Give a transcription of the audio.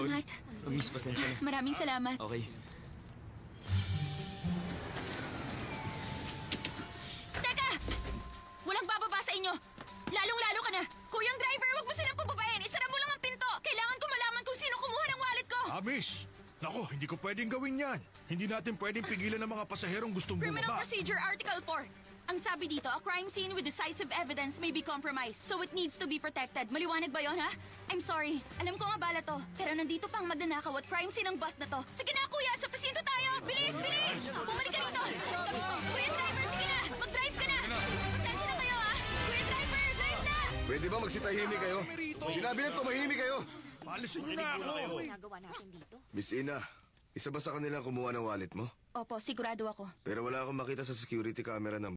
Salamat. Miss, pasensya na. Maraming salamat. Okay. Teka! Walang bababa sa inyo. Lalong-lalo ka na. Kuyang driver, wag mo silang pababain. Isara mo lang ang pinto. Kailangan ko malaman kung sino kumuha ng wallet ko. Miss! Nako, hindi ko pwedeng gawin yan. Hindi natin pwedeng pigilan ng mga pasaherong gustong Criminal bumaba. Procedure Article 4. Ang sabi dito, a crime scene with decisive evidence may be compromised, so it needs to be protected. Maliwanag ba yon, ha? I'm sorry. Alam ko nga bala to. Pero nandito pang magnanakaw at crime scene ang bus na to. Sige na, kuya! Sa presinto tayo! Bilis! Bilis! Bumalik ka dito! Kuya driver, sige na! Mag-drive ka na! Pasensya na kayo, ha? Kuya driver, drive na! Pwede ba magsitahimik kayo? Sinabi na tumahimik kayo! Palisin niyo na ako! Ginagawa natin dito? Miss Ina, isa ba sa kanila kumuha ng wallet mo? Opo, sigurado ako. Pero wala akong makita sa security camera ng